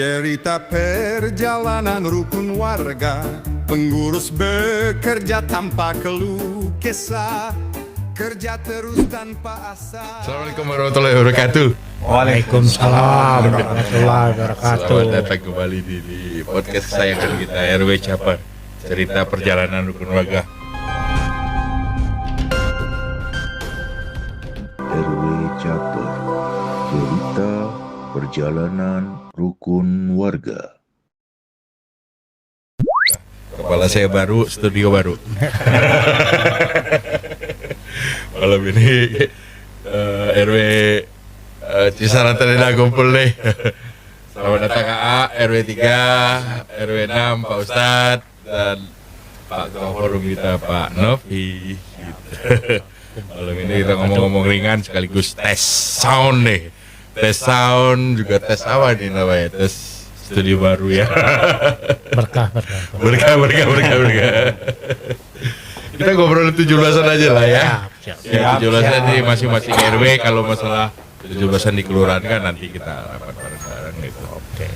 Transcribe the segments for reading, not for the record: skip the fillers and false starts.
Cerita perjalanan rukun warga, pengurus bekerja tanpa keluh kesah, kerja terus tanpa asa. Assalamualaikum warahmatullahi wabarakatuh. Waalaikumsalam warahmatullahi wabarakatuh. Selamat datang kembali di podcast kesayangan kita RW Caper, cerita perjalanan rukun warga. RW Caper, cerita perjalanan rukun warga. Kepala saya baru, studio baru. Malam ini RW Cisaran Terena kumpul nih. Selamat datang AA, RW 3, RW 6, Pak Ustadz, dan Pak Ketua Forum kita Pak Novi. Gitu. Malam ini kita ngomong-ngomong ringan sekaligus tes sound nih. Tes sound juga tes apa nih namanya? Tes studio baru ya. Berkah. Kita ngobrol 17-an aja lah ya. Siap. 17-an di masing-masing RW, kalau masalah 17-an di kelurahan kan nanti kita rapat bareng-bareng gitu. Oke.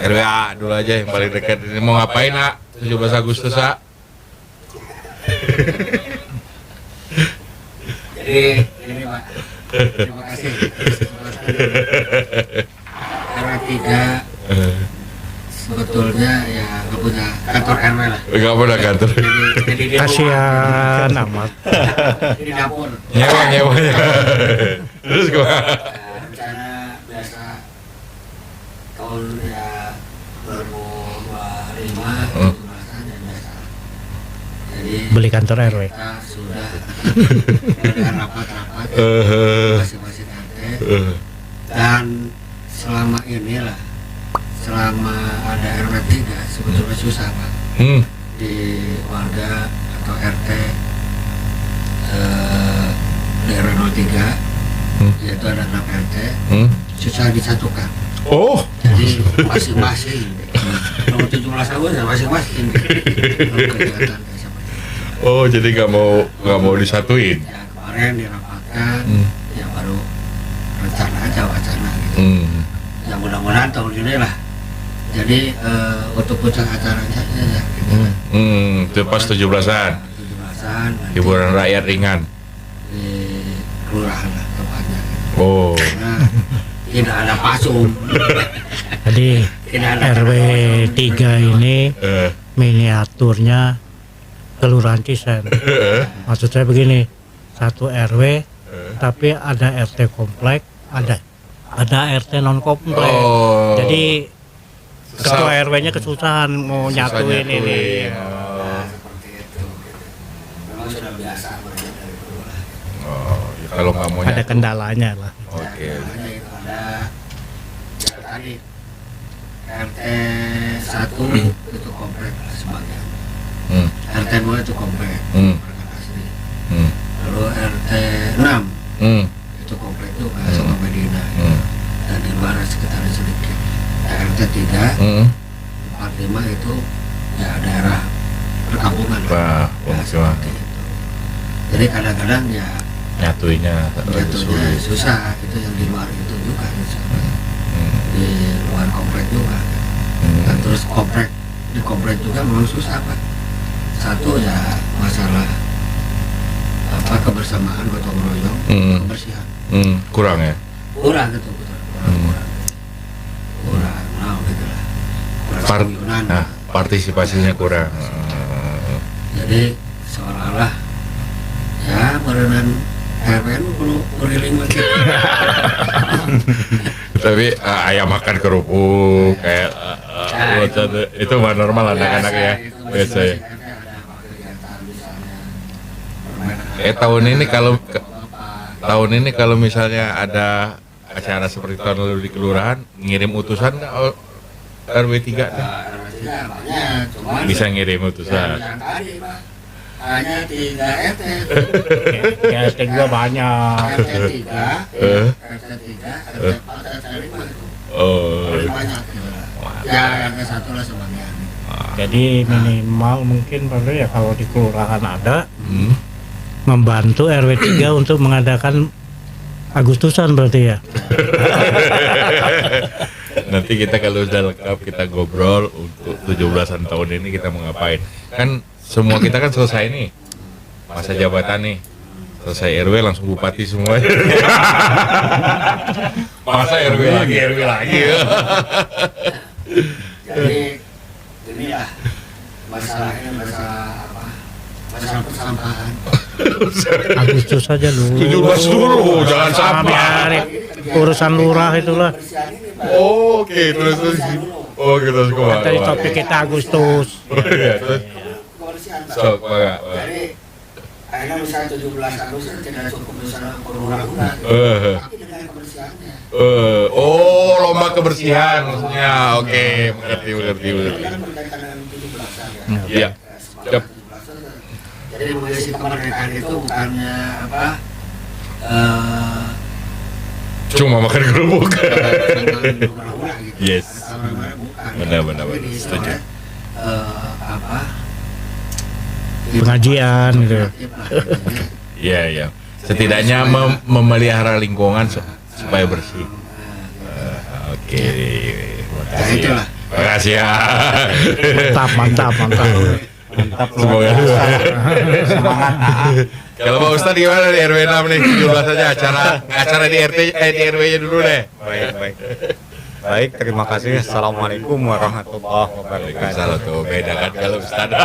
RW A dulu aja yang paling dekat. Ini mau ngapain A? 17 Agustus A? Jadi ini Pak, terima kasih. RW 3 sebetulnya ya nggak punya kantor RW lah. Enggak pernah kantor. Jadi di rumah, Kasihan amat. di dapur. Nyewa. Terus gimana? Rencana biasa tahun ya 2025 17-an ya biasa. Jadi Beli kantor RW. kita sudah dengan rapat-rapat masing-masing RT. Dan selama inilah, selama ada RW 3 sebetulnya susah Pak di warga atau RT di RW 03 yaitu ada 6 RT susah disatukan. Oh, Jadi masing-masing kalau 17 Agustus ya masing-masing kegiatan kayak seperti itu. oh jadi nggak mau disatuin. Ya kemarin dirapatkan ya baru rencana aja wacana gitu. Ya mudah-mudahan tahun ini lah. Jadi untuk puncak acaranya ya gitu. Itu pas 17-an. 17-an Hiburan rakyat ringan. di kelurahan lah tempatnya. Oh, Karena tidak ada pasum, Jadi tidak ada RW 3 ini miniaturnya Kelurahan Cisen. Maksud saya begini, satu RW tapi ada RT komplek, ada RT non komplek. Oh. Jadi ketua RW-nya kesusahan mau nyatuin ini. seperti itu. Memang sudah biasa mereka dari dulu lah. Oh, ya kalau nggak mau Ada nyatu. kendalanya lah. Oke. Hanya itu ada ya tadi RT 1 itu komplek lah sebagian. RT 2 itu komplek, masyarakat asli. Lalu RT 6 itu komplek juga sama Medina. Dan di luar sekitarnya sedikit. Nah, RT 3 45 itu ya daerah perkampungan lah. Wah, Ya, seperti itu. Jadi kadang-kadang ya nyatuinnya jatuhnya susah, itu yang di luar itu juga susah. Di luar komplek juga. Dan terus di komplek juga memang susah Pak. Satu ya masalah kebersamaan gotong royong, kebersihan kurang ya. kurang gitu betul, kurang gitu lah. Kurang kuyunan. Nah, partisipasinya kurang. Jadi seolah-olah ya berenang RW perlu keliling lagi. Tapi ayam makan kerupuk kayak itu mah normal anak-anak ya. Biasa ya. Tahun ini kalau misalnya ada acara seperti tahun lalu di kelurahan, ngirim utusan nggak RW 3? Bisa ngirim utusan. Yang tadi Pak, hanya 3 RT. Ya RT juga banyak. RT 3, RT 3, RT 4, RT 5 itu Oh, paling banyak gitu lah. Ya RT 1 lah sebagian. Jadi minimal mungkin perlu ya kalau di kelurahan ada membantu RW 3 untuk mengadakan Agustusan berarti ya. Nanti kita kalau sudah lengkap kita ngobrol untuk 17-an tahun ini kita mau ngapain. Kan semua kita kan selesai nih masa jabatan nih. Selesai RW langsung bupati semua. Masa RW lagi. Jadi ini ya masalahnya masalah persampahan. Agustus saja dulu. 17 dulu, jangan sampai. Biarin. Urusan lurah itulah. Oke, terus. Oh, kita sekolah. Tadi topik kita Agustus. Iya, terus. Kebersihan, Pak. Sok, Pak. Jadi akhirnya misalnya 17 Agustus tidak cukup misalnya perurah-urah tapi dengan kebersihannya. Lomba kebersihan maksudnya. Oke, mengerti. Kan berkaitan dengan 17-an ya. Iya. Semangat 17-an. Jadi mengisi kemerdekaan itu bukannya Cuma makan kerupuk. perurah-urah gitu. Yes. Bukan. Benar. Tapi di Setuju. Pengajian gitu. Iya. Setidaknya memelihara lingkungan supaya bersih. Oke. itulah. Makasih ya. Mantap. Semoga Semangat. Kalau Pak Ustadz gimana di RW 6 nih? 17 saja acara di RW-nya dulu deh. Baik, terima kasih. Assalamualaikum warahmatullahi wabarakatuh. Waalaikumsalam tuh beda kan kalau Ustadz.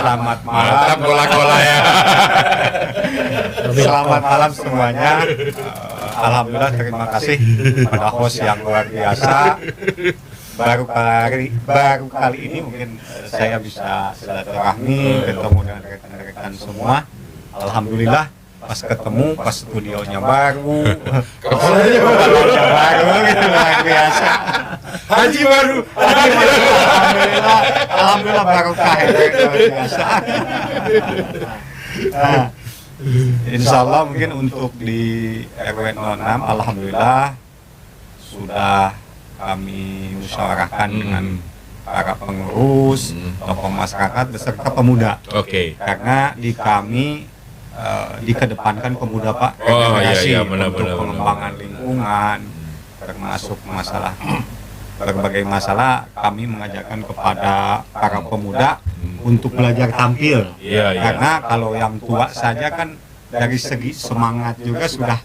Selamat Mantap malam. kola-kola ya. Selamat malam semuanya. Alhamdulillah, terima kasih pada host yang luar biasa. Baru kali ini mungkin saya bisa silaturahmi, ketemu dengan rekan-rekan semua. Alhamdulillah, pas ketemu, pas studionya baru, kepalanya baru, gitu luar biasa. Haji baru. Alhamdulillah barokah ya, luar biasa. Nah, insya Allah mungkin untuk di RW 06, alhamdulillah sudah kami musyawarahkan dengan para pengurus, tokoh masyarakat beserta pemuda. Oke. Karena di kami dikedepankan pemuda, Pak, Oh, regenerasi iya, benar. untuk pengembangan lingkungan, termasuk masalah berbagai masalah. Kami mengajarkan kepada para pemuda untuk belajar tampil. Iya. Karena kalau yang tua saja kan dari segi semangat juga sudah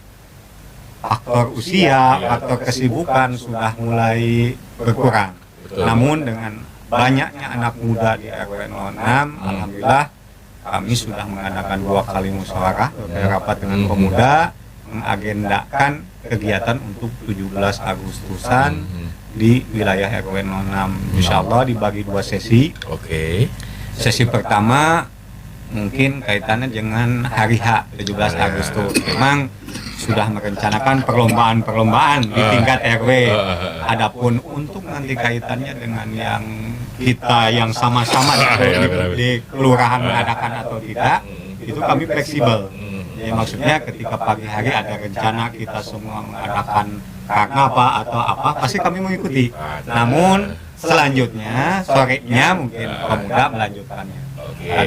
faktor usia, faktor kesibukan sudah mulai berkurang. Betul. Namun dengan banyaknya anak muda di RW 06, alhamdulillah kami sudah mengadakan 2 kali musyawarah rapat dengan pemuda, mengagendakan kegiatan untuk 17 Agustusan di wilayah RW 06. Insya Allah dibagi 2 sesi. Oke. Sesi pertama mungkin kaitannya dengan hari H 17 Agustus. Memang sudah merencanakan perlombaan di tingkat RW. Adapun untuk nanti kaitannya dengan yang kita yang sama-sama di kelurahan mengadakan atau tidak, itu kami fleksibel. Ya, maksudnya ketika pagi hari ada rencana kita semua mengadakan karena apa atau apa, pasti kami mengikuti. Namun selanjutnya sorenya mungkin pemuda melanjutkannya. Dan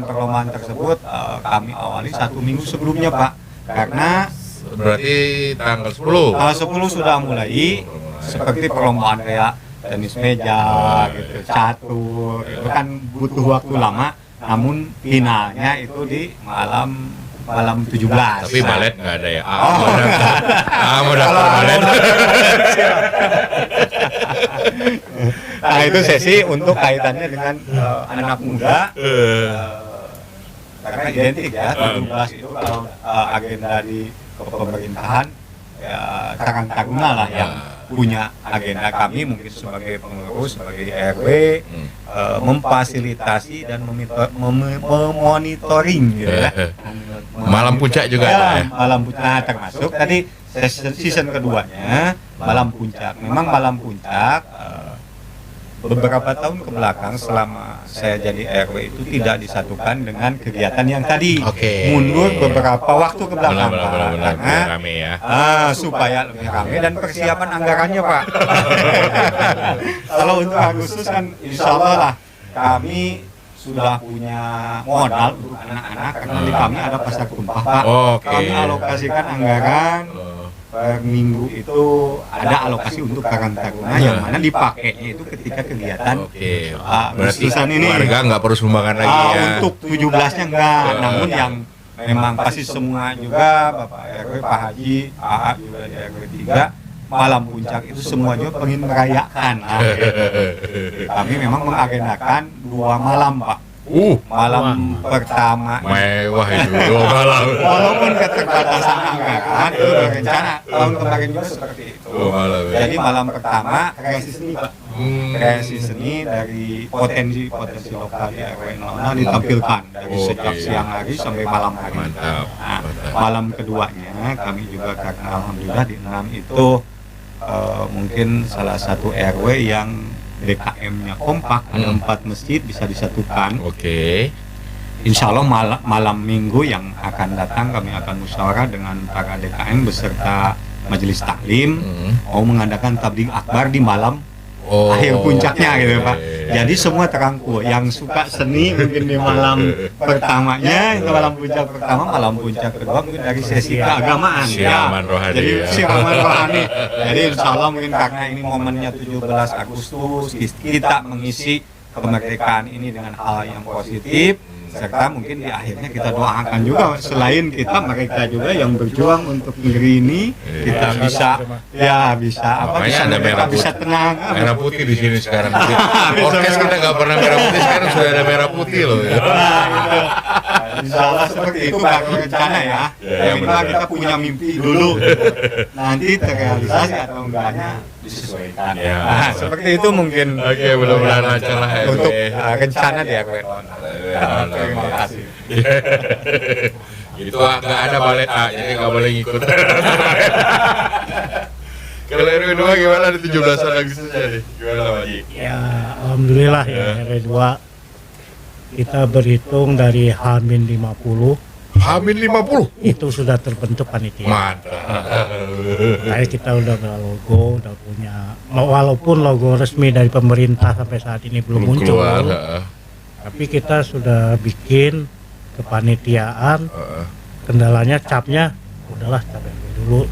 perlombaan tersebut kami awali 1 minggu sebelumnya, Pak. Karena Berarti tanggal 10. 10 sudah mulai seperti perlombaan kayak tenis meja, gitu, catur, itu kan butuh waktu lama. Namun finalnya itu di malam 17. Tapi balet nggak ada ya? Mau Kalau daftar balet. Nah, itu sesi untuk kaitannya dengan anak muda. Karena identik ya, 17 itu kalau agenda di pemerintahan ya Karang Taruna lah yang punya agenda. Kami mungkin sebagai pengurus, sebagai RW memfasilitasi dan memonitoring gitu ya. Malam puncak juga ada ya? Malam puncak termasuk tadi season keduanya malam puncak. Memang malam puncak beberapa tahun ke belakang selama saya jadi RW itu tidak disatukan dengan kegiatan yang tadi. Oke. Mundur beberapa waktu ke belakang, Pak. Benar, Karena rame ya. supaya lebih ramai dan persiapan anggarannya, Pak. Kalau untuk Agustus kan insya Allah lah kami sudah punya modal untuk anak-anak karena di kami ada pasar tumpah, Pak. Oke. Kami alokasikan anggaran per minggu itu ada alokasi untuk Karang Taruna yang mana dipakainya itu ketika kegiatan Oke. Pak Berarti Agustusan ini. warga nggak perlu sumbangan lagi ya. Untuk 17-nya enggak, namun yang memang pasti semua juga Bapak RW, Pak Haji, Pak A juga di RW 3 malam puncak itu semuanya pengen merayakan. Nah, kami memang mengagendakan 2 malam Pak. Malam pertama Mewah itu 2 malam. walaupun keterbatasan anggaran itu berencana tahun kemarin juga seperti itu. 2 malam ya. Jadi malam pertama kreasi seni Pak. Kreasi seni dari potensi lokal di RW 00 ditampilkan dari sejak siang hari sampai malam hari. Mantap. Nah, malam keduanya kami juga karena alhamdulillah di 6 itu mungkin salah satu RW yang DKM-nya kompak, ada 4 masjid bisa disatukan. Oke. Insya Allah malam minggu yang akan datang kami akan musyawarah dengan para DKM beserta majelis taklim mau mengadakan tabligh akbar di malam akhir puncaknya gitu Pak. Jadi semua terangkul. Yang suka seni mungkin di malam pertamanya, itu malam puncak pertama, malam puncak kedua mungkin dari sesi keagamaan. Siraman rohani Jadi ya. siraman rohani. Jadi insya Allah mungkin karena ini momennya 17 Agustus, kita mengisi kemerdekaan ini dengan hal yang positif. Serta mungkin di akhirnya kita doakan juga selain kita, mereka juga yang berjuang untuk negeri ini kita bisa Makanya bisa ada merah bisa putih. tenang. Merah putih di sini sekarang. Podcast kita nggak pernah merah putih, sekarang sudah ada merah putih loh. Ya. Insya Allah seperti itu baru rencana ya. Yang penting kita punya mimpi dulu. Nanti terrealisasi atau enggaknya disesuaikan. Ya. Nah, seperti itu mungkin. Oke, mudah-mudahan lancar lah ya. Untuk rencana di RW. Terima kasih. Itu nggak ada balet A, jadi nggak boleh ngikut. Kalau RW 2 gimana di 17-an Agustusnya nih? Gimana Pak Haji? Ya, alhamdulillah ya RW 2 kita berhitung dari H-50 Hamin 50. itu sudah terbentuk panitia. Mantap. Kayak kita udah ada logo, udah punya, walaupun logo resmi dari pemerintah sampai saat ini belum muncul, keluar. tapi kita sudah bikin kepanitiaan. Kendalanya capnya, udahlah cap dulu,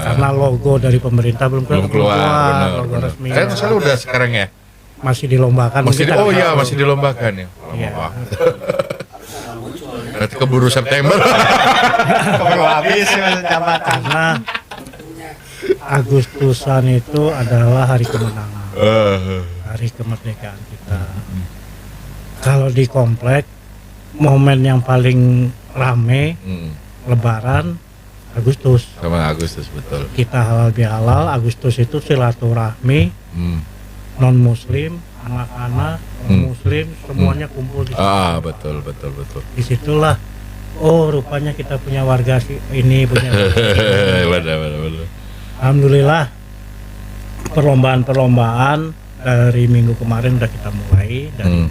karena logo dari pemerintah belum keluar. Benar, logo benar. resmi. Kan masalah udah sekarang ya. Masih dilombakan. Masih mungkin ada satu. masih dilombakan ya. Iya. Wah. Berarti keburu September. Keburu habis jabatan. Karena Agustusan itu adalah hari kemenangan, hari kemerdekaan kita. Kalau di komplek, momen yang paling rame Lebaran Agustus. Sama Agustus betul. Kita halal bihalal, Agustus itu silaturahmi non muslim, anak-anak non muslim semuanya kumpul di situ. Betul. Disitulah, oh rupanya kita punya warga ini punya. Benar. Alhamdulillah perlombaan dari minggu kemarin udah kita mulai dari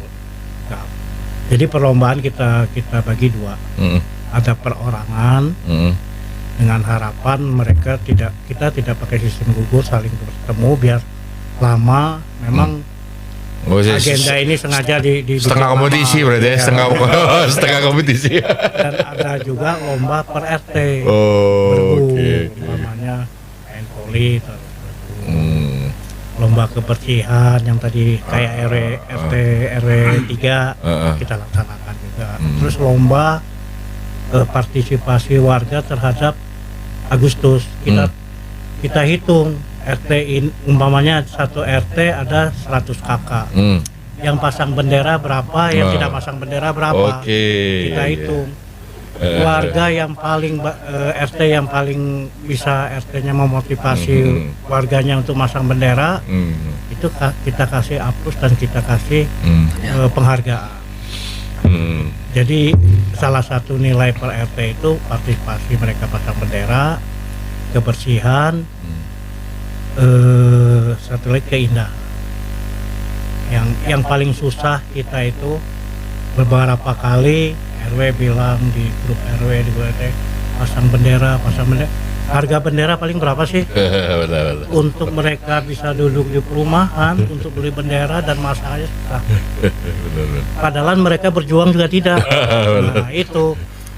jadi perlombaan kita bagi 2. Ada perorangan dengan harapan kita tidak pakai sistem gugur, saling bertemu biar lama. Memang agenda ini sengaja di setengah kompetisi berarti ya, setengah kompetisi. Dan ada juga lomba per RT. Oke. Namanya poli, lomba kebersihan yang tadi kayak RT RW 3 kita laksanakan juga. Terus lomba partisipasi warga terhadap Agustus. Kita hitung RT umpamanya satu RT ada 100 kakak. Yang pasang bendera berapa, yang tidak pasang bendera berapa. Kita hitung. Warga yang paling RT yang paling bisa RT-nya memotivasi warganya untuk masang bendera, itu kita kasih aplaus dan kita kasih penghargaan. Jadi salah satu nilai per RT itu partisipasi mereka pasang bendera, kebersihan, satu lagi keindahan. Yang paling susah kita itu beberapa kali RW bilang di grup RW di RT pasang bendera. Harga bendera paling berapa sih? Benar. Untuk mereka bisa duduk di perumahan untuk beli bendera dan masanya susah. Benar. Padahal mereka berjuang juga tidak. Nah itu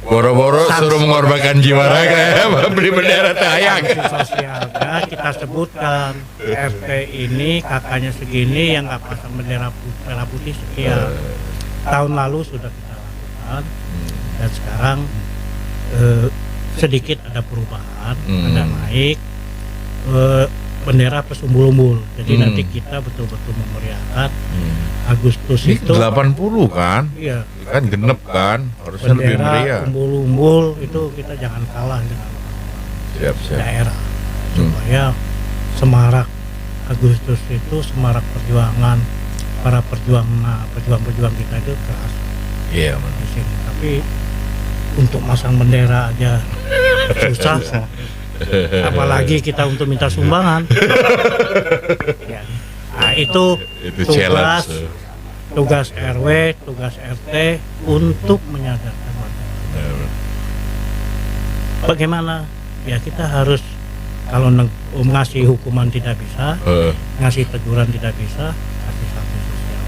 Boro-boro suruh mengorbankan jiwa raga ya, beli bendera tayang. Sanksi sosialnya kita sebutkan RT ini kakaknya segini yang nggak pasang bendera merah putih sekian. Tahun lalu sudah kita lakukan dan sekarang sedikit ada perubahan, ada naik bendera plus umbul-umbul. Jadi nanti kita betul-betul memeriahkan Agustus Ini itu 80 kan? iya, Kan genep kan? Harusnya lebih bendera meriah. umbul-umbul itu kita jangan kalah dengan Siap. daerah supaya semarak Agustus itu semarak perjuangan para pejuang kita itu keras Iya, benar. di sini. Tapi untuk masang bendera aja susah. Apalagi kita untuk minta sumbangan. Ya. Nah, itu challenge. tugas RW, tugas RT untuk menyadarkan warga. Bagaimana? Ya kita harus kalau ngasih hukuman tidak bisa, ngasih teguran tidak bisa, kasih sanksi sosial.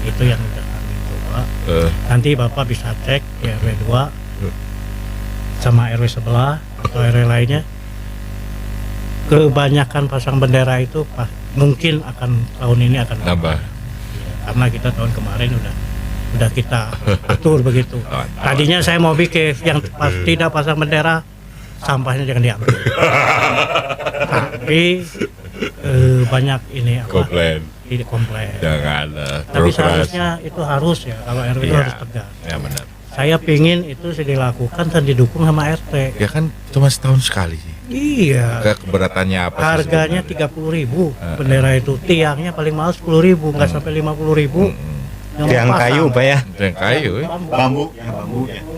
Itu yang sudah kami coba. Nanti Bapak bisa cek di RW 2 sama RW sebelah atau RW lainnya. Kebanyakan pasang bendera itu mungkin akan tahun ini akan Nambah. karena kita tahun kemarin udah kita atur begitu. Tadinya saya mau bikin yang tidak pasang bendera sampahnya jangan diambil. Tapi banyak ini Komplain. ini komplain. Jangan. Tapi seharusnya itu harus ya kalau RW itu Iya. harus tegas. Ya benar. Saya pingin itu dilakukan dan didukung sama RT. Ya kan cuma setahun sekali sih. Iya. Keberatannya apa sih? Harganya sebenarnya? 30.000 bendera itu, tiangnya paling mahal 10.000, nggak sampai 50.000. Tiang kayu Pak ya. Yang kayu ya. Bambu ya.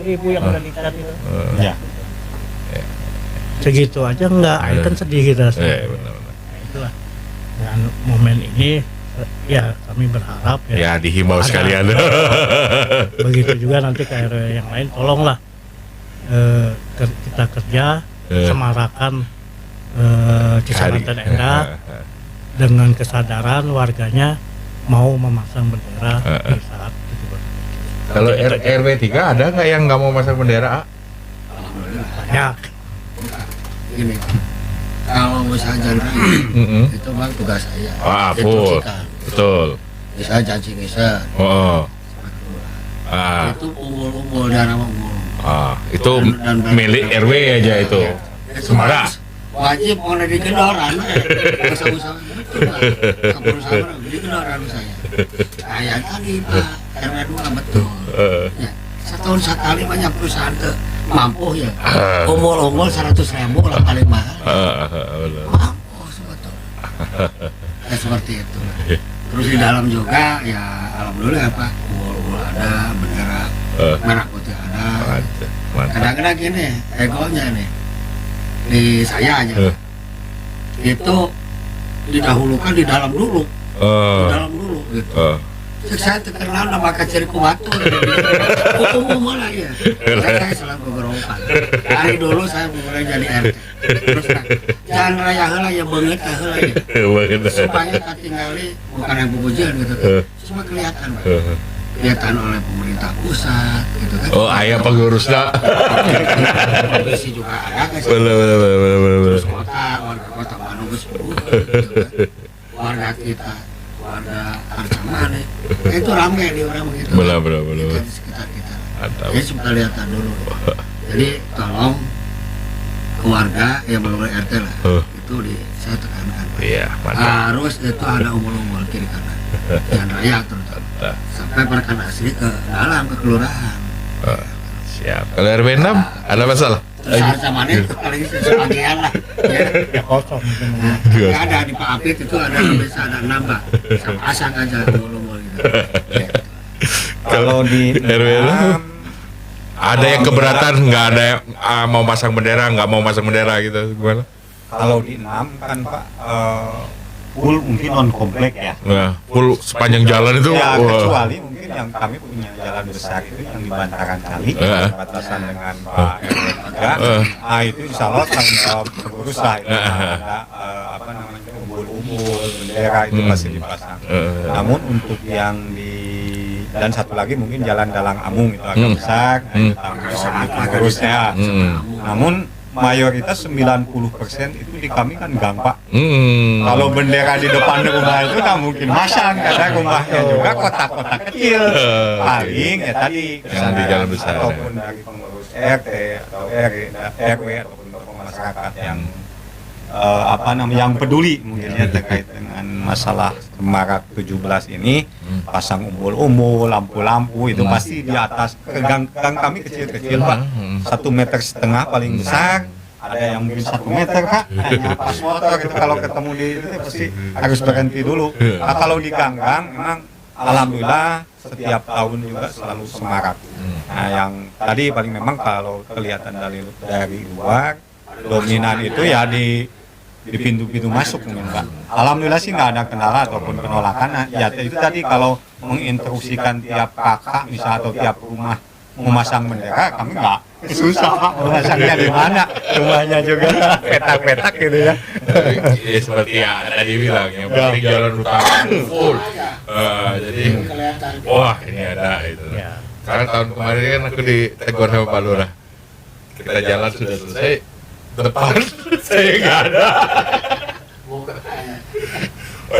10.000 yang udah dicat itu. Ya. Segitu aja nggak, Ayo. kan sedih kita. Benar-benar. Itulah. Dan momen ini ya kami berharap ya, Ya dihimbau Ada. sekalian. begitu juga nanti ke RW yang lain tolonglah kita kerja semarakan Kecamatan Endah dengan kesadaran warganya mau memasang bendera di saat 17 Kalau RW 3 ada nggak yang nggak mau masang bendera? banyak. Gini, kalau misalnya jalan itu bang tugas saya. Ah, Itu full. cikan. Betul. Bisa janji ngisa. Oh. Ah, Itu umbul-umbul dan nama umbul. itu milik RW aja itu. Semara. Wajib mau di kendaraan. Usaha-usaha itu Pak. Perusahaan di kendaraan saya. Saya tadi Pak RW 2 betul. Ya, setahun sekali banyak perusahaan tuh mampu ya. Umbul-umbul 100.000 lah paling mahal. Mampu sebetulnya. Ya, seperti itu. Terus di dalam juga ya alhamdulillah Pak, umbul-umbul ada, bendera merah putih ada. Mantap. Kadang-kadang gini, egonya nih di saya aja itu didahulukan di dalam dulu, gitu. Saya terkenal nama kaciriku batu, umum malah ya. Saya selalu bergerokan. Dari dulu saya mulai jadi RT. Terus jangan raya heula ya banget heula ya. Supaya katingali bukan yang pujian gitu. Cuma kelihatan, Pak. Kelihatan oleh pemerintah pusat gitu kan. Oh, ayah pengurusnya. Provinsi juga ada kan. Terus warga kota Bandung geus gitu kan. Warga kita, warga Arcamane, itu ramai di orang begitu. Benar. Kita di sekitar kita. Mantap. Jadi suka kelihatan dulu. Jadi tolong keluarga yang belum RT lah, itu saya tekankan. Pak. Iya, mantap. Harus itu ada umbul-umbul kiri kanan. Jalan raya terutama. Sampai perkan asli ke dalam ke kelurahan. Siap. Kalau RW 6 ada masalah? Terus Arcamane itu paling sebagian lah. Ya. Kosong mungkin. Nah, nggak ada di Pak Apit itu ada bisa ada nambah, sama pasang aja umbul-umbul gitu. Ya. Kalau di RW lu? Ada yang keberatan, nggak ada yang mau masang bendera, nggak mau masang bendera gitu, gimana? kalau di 6 kan Pak full mungkin non komplek ya. Nah, full sepanjang jalan itu. Ya, wah. kecuali mungkin yang kami punya jalan besar itu yang di Bantaran Kali, batasan dengan Pak RW 3. Itu insya Allah tanggung jawab pengurus lah. Itu ada apa namanya umbul-umbul, bendera itu masih dipasang. Namun untuk yang di dan satu lagi mungkin Jalan Dalang Amung itu agak besar, itu tanggung jawab pengurusnya. Namun mayoritas 90% itu di kami kan gang Pak. Kalau bendera di depan rumah itu nggak mungkin masang karena rumahnya juga kotak-kotak kecil. Paling ya tadi Yang di jalan besar. ataupun dari pengurus RT atau RW ataupun tokoh masyarakat yang yang peduli mungkin ya terkait dengan masalah Semarak 17 ini, pasang umbul-umbul, lampu-lampu itu pasti di atas gang kami kecil-kecil Pak, 1,5 meter paling besar, ada yang mungkin 1 meter Pak, hanya pas motor itu kalau ketemu di itu pasti harus berhenti dulu. Nah, kalau di gang-gang memang alhamdulillah setiap tahun juga selalu semarak. Nah yang tadi paling memang kalau kelihatan dari luar dominan itu ya di pintu-pintu masuk mungkin Pak. Alhamdulillah sih nggak ada kendala ataupun penolakan. Nah, ya itu tadi kalau menginstruksikan tiap kakak misal atau tiap rumah memasang bendera, kami nggak susah Pak memasangnya di mana, rumahnya juga petak-petak gitu ya. Ya seperti yang tadi bilang, yang penting jalan utama full. Jadi kelihatan. wah ini ada itu. Ya. Karena tahun kemarin kan aku ditegur sama Pak Lurah. Kita jalan sudah selesai, depan saya nggak ada.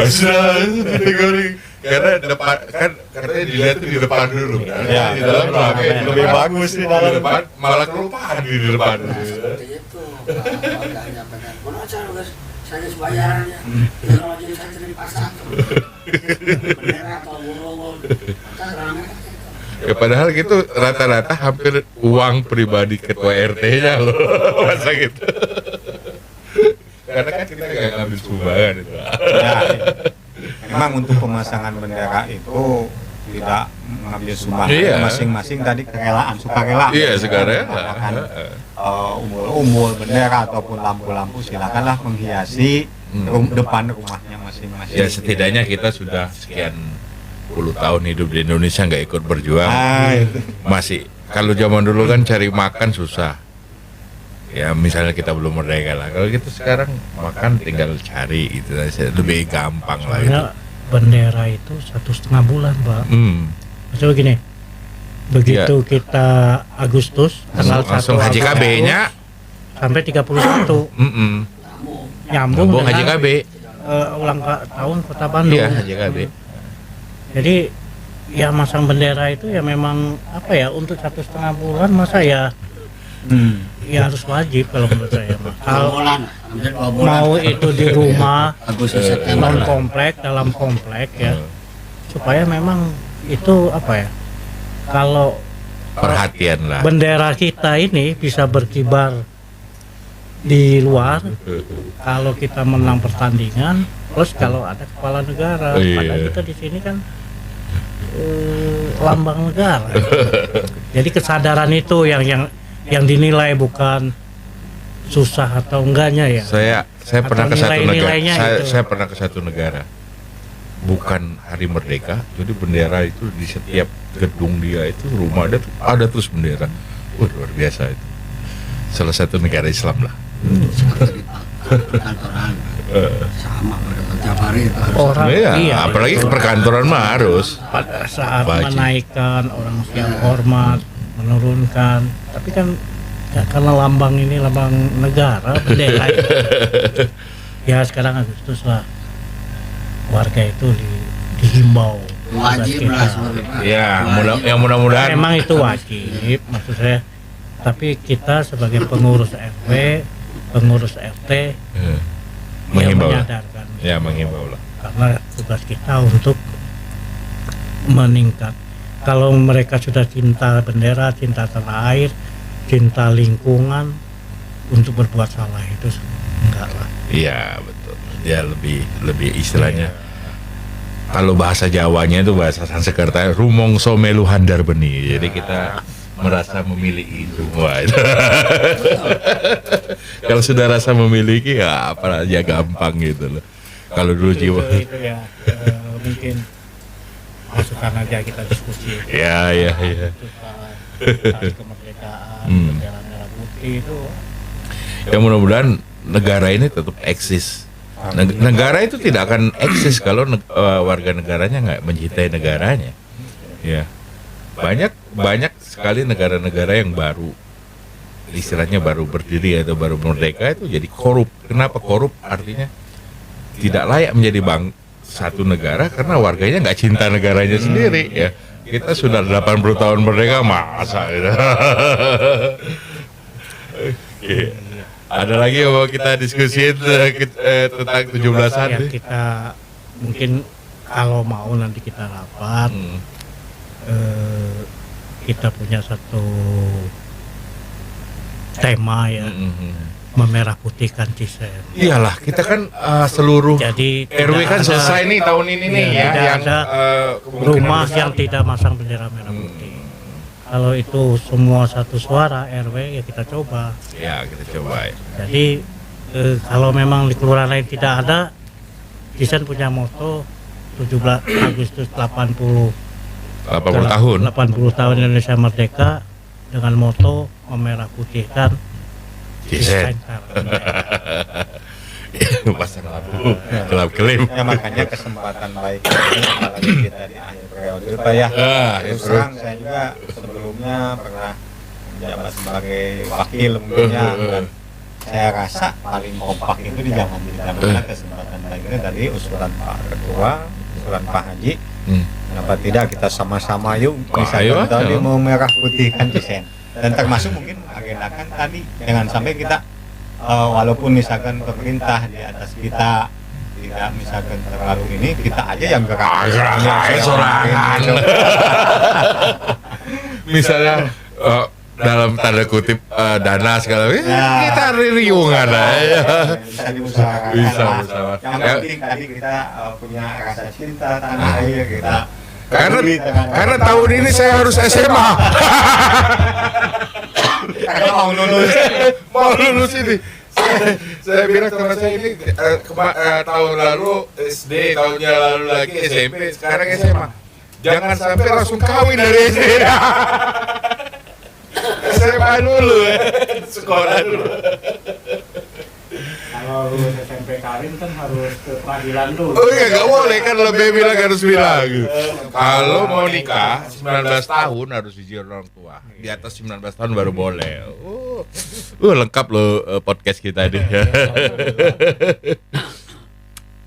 Sudah ditegur karena depan kan katanya dilihat tuh di depan dulu kan. Ya, Di dalam lebih bagus di dalam. di depan malah kelupaan di depan. Seperti itu, Pak menyampaikan. Mana cara guys, saya sebayarannya. Kalau jadi santri di pasar, bendera atau burung, kita ramai. Ya padahal gitu rata-rata hampir uang pribadi ketua RT-nya loh. Masa gitu. Karena kan kita nggak ngambil sumbangan itu. Ya, memang untuk pemasangan bendera itu tidak mengambil sumbangan. Iya. Masing-masing tadi kerelaan, sukarela. Iya, sukarela. Menggunakan, umbul-umbul, bendera ataupun lampu-lampu silakanlah menghiasi depan rumahnya masing-masing. Ya setidaknya kita sudah sekian puluh tahun hidup di Indonesia nggak ikut berjuang. Itu. Masih kalau zaman dulu kan cari makan susah. Ya misalnya kita belum merdeka lah. Kalau kita sekarang makan tinggal cari itu aja, lebih gampang lah itu. Sebenarnya bendera itu 1,5 bulan Pak. Maksudnya begini, begitu kita Agustus tanggal 1 Langsung Haji KB-nya. sampai 31 nyambung Ngomong Haji dengan KB. ulang tahun Kota Bandung. Iya Haji KB. Jadi ya masang bendera itu ya memang apa ya, untuk 1,5 bulan masa ya ya harus wajib kalau menurut saya mah. Kalau Hampir 2 bulan. mau itu di rumah Agustus September. non komplek, dalam komplek ya, supaya memang itu apa ya, kalau Perhatian lah. bendera kita ini bisa berkibar di luar kalau kita menang pertandingan, plus kalau ada kepala negara. Iya. Padahal kita di sini kan lambang negara. Jadi kesadaran itu yang dinilai, bukan susah atau enggaknya ya. Saya pernah ke Atau satu negara. nilai-nilainya itu. Saya pernah ke satu negara. Bukan hari merdeka, jadi bendera itu di setiap gedung dia itu, rumah ada terus bendera. Luar biasa itu. Salah satu negara Islam lah. Seperti di perkantoran. Sama pada tiap hari itu harus. Orang Iya, apalagi ke perkantoran mah harus. pada saat Wajib. menaikkan orang siap hormat, menurunkan, tapi kan ya, karena lambang ini lambang negara, bendera itu. Ya sekarang Agustus lah, warga itu dihimbau Wajib agar lah kita- seperti Pak. Ya, Wajib. mudah-mudahan. memang itu wajib maksud saya, tapi kita sebagai pengurus RW, pengurus RT ya Menghimbau lah. menyadarkan, Ya, menghimbau lah. karena tugas kita untuk meningkat. Kalau mereka sudah cinta bendera, cinta tanah air, cinta lingkungan, untuk berbuat salah itu enggak lah. Iya, betul. Dia lebih istilahnya. Kalau bahasa Jawanya itu bahasa Sanskerta, rumongso melu handar beni. Jadi kita merasa memiliki itu. Wah, itu. Kalau sudah rasa memiliki ya apa aja gampang gitu loh. Kalau dulu jiwa. Itu ya mungkin masukan aja kita diskusi. Ya. Tentang kemerdekaan, bendera merah putih itu. Ya mudah-mudahan negara ini tetap eksis. Negara itu tidak akan eksis kalau warga negaranya nggak mencintai negaranya. Ya. Banyak sekali negara-negara yang baru istilahnya baru berdiri atau baru merdeka itu jadi korup. Kenapa korup? Artinya tidak layak menjadi satu negara karena warganya nggak cinta negaranya sendiri ya. Kita sudah 80 tahun merdeka masa gitu. Ada lagi yang mau kita diskusiin tentang 17-an? Ya, kita mungkin kalau mau nanti kita rapat, kita punya satu tema ya, memerah putihkan Cisen. Iyalah, kita kan seluruh Jadi RW kan selesai nih tahun ini nih ya, tidak yang ada rumah yang tidak masang bendera merah putih. Kalau itu semua satu suara RW ya kita coba. Ya kita coba. Jadi kalau memang di kelurahan lain tidak ada, Cisen punya moto 17 Agustus 80 tahun. 80 tahun Indonesia Merdeka dengan moto memerah putihkan Cisen. Pasang lampu gelap kelim. Ya makanya kesempatan baik ini apalagi kita di akhir periode Pak ya. Terus terang saya juga sebelumnya pernah menjabat sebagai wakil mungkinnya dan saya rasa paling kompak itu di zaman kita kesempatan baik ini tadi usulan Pak Ketua, usulan Pak Haji. Kenapa tidak kita sama-sama yuk misalkan tadi mau merah putihkan Cisen. Dan termasuk mungkin agendakan tadi jangan sampai kita walaupun misalkan pemerintah di atas kita tidak misalkan terlalu ini, kita aja yang gerak sorangan. Misalnya dalam tanda kutip dana segala kita riungan aja. Bisa diusahakan. Bisa bersama. Yang penting tadi kita punya rasa cinta tanah air kita. Karena tahun ini saya harus SMA. Karena mau lulus ini. Saya bilang sama saya ini tahun lalu SD, tahunnya lalu lagi SMP, sekarang SMA. Jangan sampai langsung kawin dari SD. SMA dulu ya, sekolah dulu. Kalau lulus SMP kawin kan harus ke pengadilan dulu. Oh iya, nggak boleh kan, lebih bilang harus bilang. Kalau mau nikah 19 tahun harus izin orang tua. Di atas 19 tahun baru boleh. Lengkap loh podcast kita ini.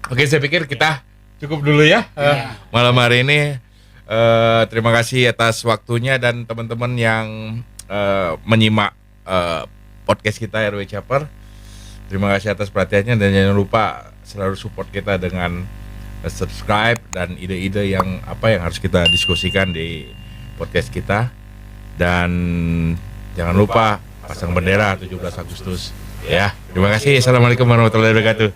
Oke, saya pikir kita cukup dulu ya malam hari ini. Terima kasih atas waktunya dan teman-teman yang menyimak podcast kita RW Caper. Terima kasih atas perhatiannya dan jangan lupa selalu support kita dengan subscribe dan ide-ide yang harus kita diskusikan di podcast kita. Dan jangan lupa pasang bendera 17 Agustus ya. Terima kasih. Assalamualaikum warahmatullahi wabarakatuh.